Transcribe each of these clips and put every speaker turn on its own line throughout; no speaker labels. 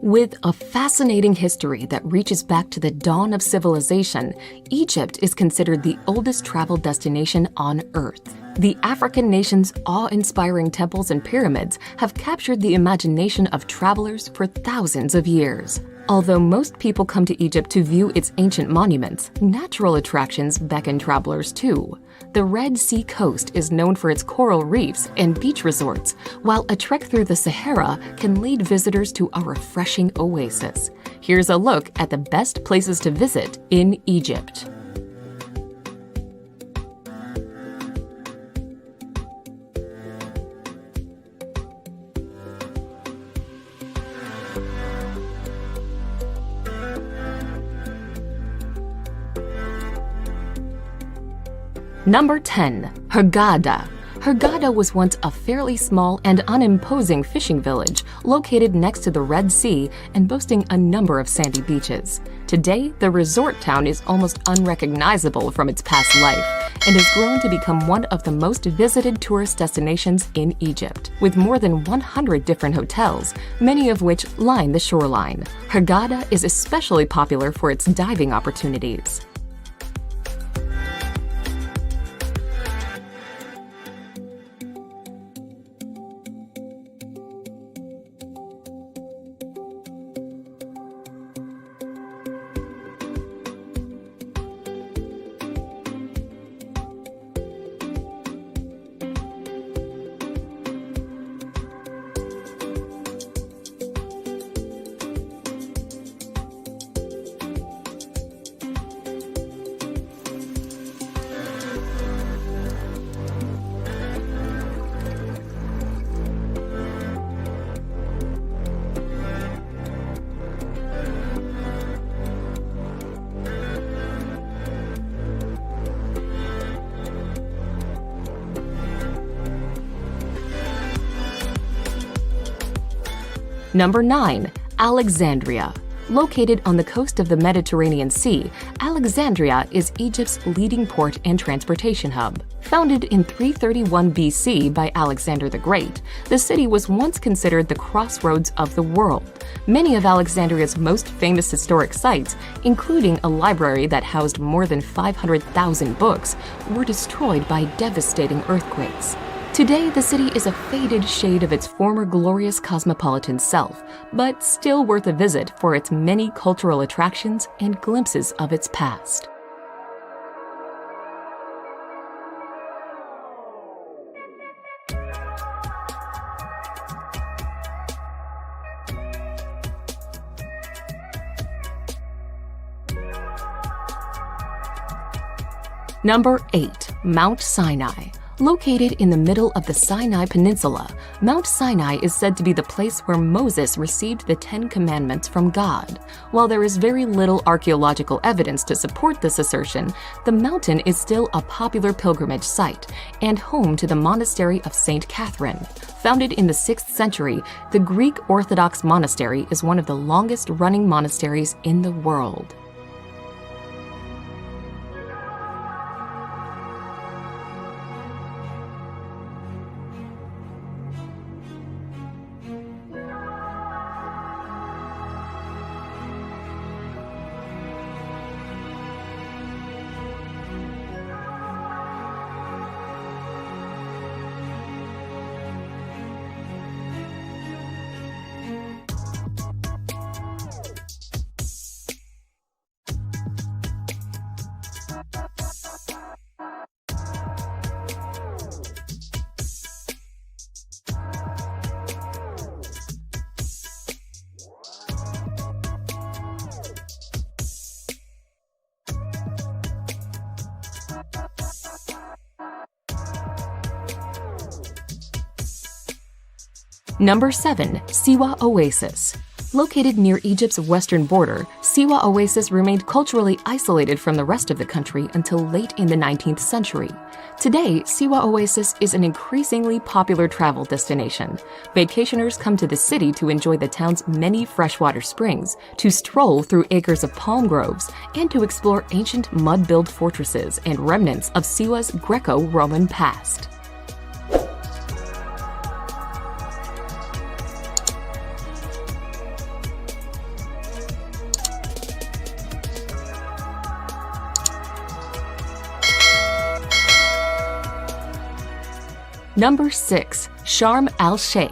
With a fascinating history that reaches back to the dawn of civilization, Egypt is considered the oldest travel destination on Earth. The African nation's awe-inspiring temples and pyramids have captured the imagination of travelers for thousands of years. Although most people come to Egypt to view its ancient monuments, natural attractions beckon travelers too. The Red Sea coast is known for its coral reefs and beach resorts, while a trek through the Sahara can lead visitors to a refreshing oasis. Here's a look at the best places to visit in Egypt. Number 10. Hurghada. Hurghada was once a fairly small and unimposing fishing village located next to the Red Sea and boasting a number of sandy beaches. Today, the resort town is almost unrecognizable from its past life and has grown to become one of the most visited tourist destinations in Egypt, with more than 100 different hotels, many of which line the shoreline. Hurghada is especially popular for its diving opportunities. Number 9. Alexandria. Located on the coast of the Mediterranean Sea, Alexandria is Egypt's leading port and transportation hub. Founded in 331 BC by Alexander the Great, the city was once considered the crossroads of the world. Many of Alexandria's most famous historic sites, including a library that housed more than 500,000 books, were destroyed by devastating earthquakes. Today, the city is a faded shade of its former glorious cosmopolitan self, but still worth a visit for its many cultural attractions and glimpses of its past. Number 8. Mount Sinai. Located in the middle of the Sinai Peninsula, Mount Sinai is said to be the place where Moses received the 10 Commandments from God. While there is very little archaeological evidence to support this assertion, the mountain is still a popular pilgrimage site and home to the monastery of St. Catherine. Founded in the 6th century, the Greek Orthodox monastery is one of the longest-running monasteries in the world. Number 7. Siwa Oasis. Located near Egypt's western border, Siwa Oasis remained culturally isolated from the rest of the country until late in the 19th century. Today, Siwa Oasis is an increasingly popular travel destination. Vacationers come to the city to enjoy the town's many freshwater springs, to stroll through acres of palm groves, and to explore ancient mud-built fortresses and remnants of Siwa's Greco-Roman past. Number 6. Sharm el-Sheikh.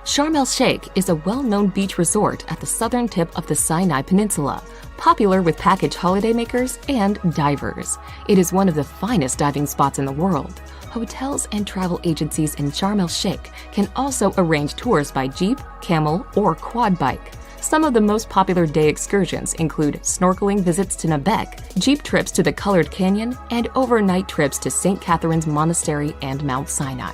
Sharm el-Sheikh is a well-known beach resort at the southern tip of the Sinai Peninsula, popular with package holidaymakers and divers. It is one of the finest diving spots in the world. Hotels and travel agencies in Sharm el-Sheikh can also arrange tours by jeep, camel, or quad bike. Some of the most popular day excursions include snorkeling visits to Nabec, jeep trips to the Colored Canyon, and overnight trips to St. Catherine's Monastery and Mount Sinai.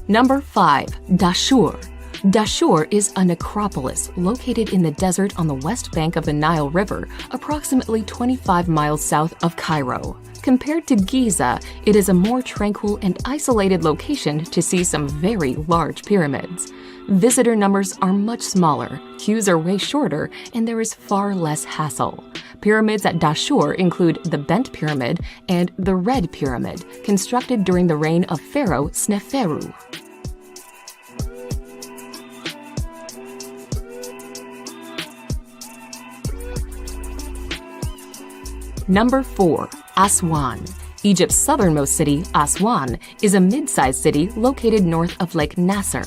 Number 5. Dashur. Dashur is a necropolis located in the desert on the west bank of the Nile River, approximately 25 miles south of Cairo. Compared to Giza, it is a more tranquil and isolated location to see some very large pyramids. Visitor numbers are much smaller, queues are way shorter, and there is far less hassle. Pyramids at Dashur include the Bent Pyramid and the Red Pyramid, constructed during the reign of Pharaoh Sneferu. Number 4. Aswan. Egypt's southernmost city, Aswan, is a mid-sized city located north of Lake Nasser.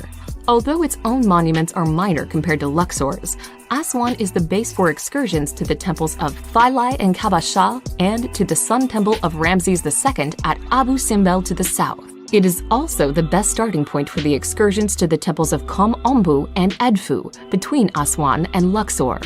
Although its own monuments are minor compared to Luxor's, Aswan is the base for excursions to the temples of Philae and Kabasha and to the Sun Temple of Ramses II at Abu Simbel to the south. It is also the best starting point for the excursions to the temples of Kom Ombu and Edfu between Aswan and Luxor.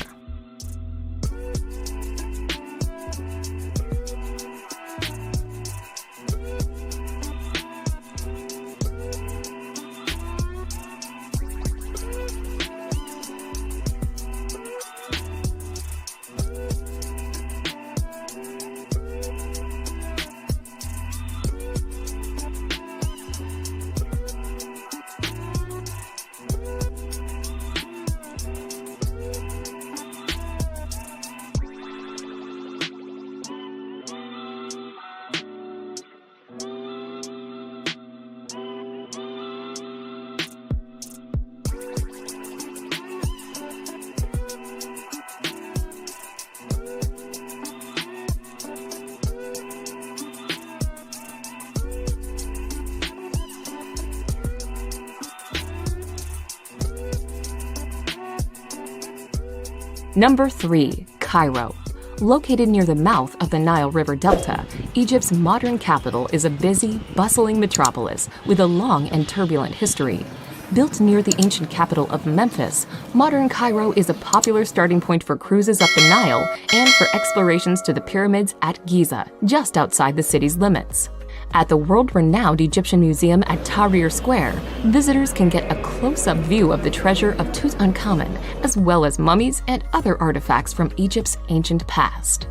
Number 3. Cairo. Located near the mouth of the Nile River Delta, Egypt's modern capital is a busy, bustling metropolis with a long and turbulent history. Built near the ancient capital of Memphis, modern Cairo is a popular starting point for cruises up the Nile and for explorations to the pyramids at Giza, just outside the city's limits. At the world-renowned Egyptian Museum at Tahrir Square, visitors can get a close-up view of the treasure of Tutankhamun, as well as mummies and other artifacts from Egypt's ancient past.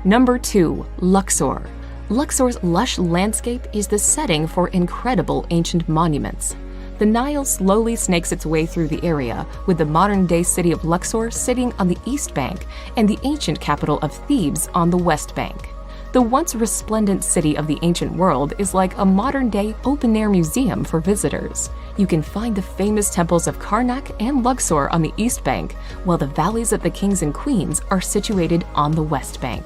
Number 2. Luxor. Luxor's lush landscape is the setting for incredible ancient monuments. The Nile slowly snakes its way through the area, with the modern-day city of Luxor sitting on the east bank and the ancient capital of Thebes on the west bank. The once resplendent city of the ancient world is like a modern-day open-air museum for visitors. You can find the famous temples of Karnak and Luxor on the east bank, while the valleys of the kings and queens are situated on the west bank.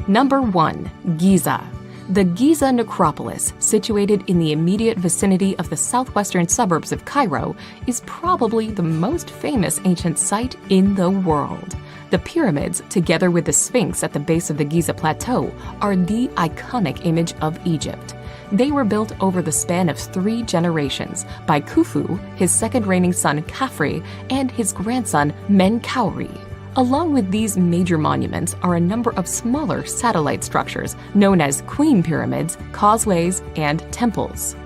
Number 1. Giza. The Giza necropolis, situated in the immediate vicinity of the southwestern suburbs of Cairo, is probably the most famous ancient site in the world. The pyramids, together with the Sphinx at the base of the Giza Plateau, are the iconic image of Egypt. They were built over the span of 3 generations by Khufu, his second reigning son Khafre, and his grandson Menkaure. Along with these major monuments are a number of smaller satellite structures known as queen pyramids, causeways, and temples.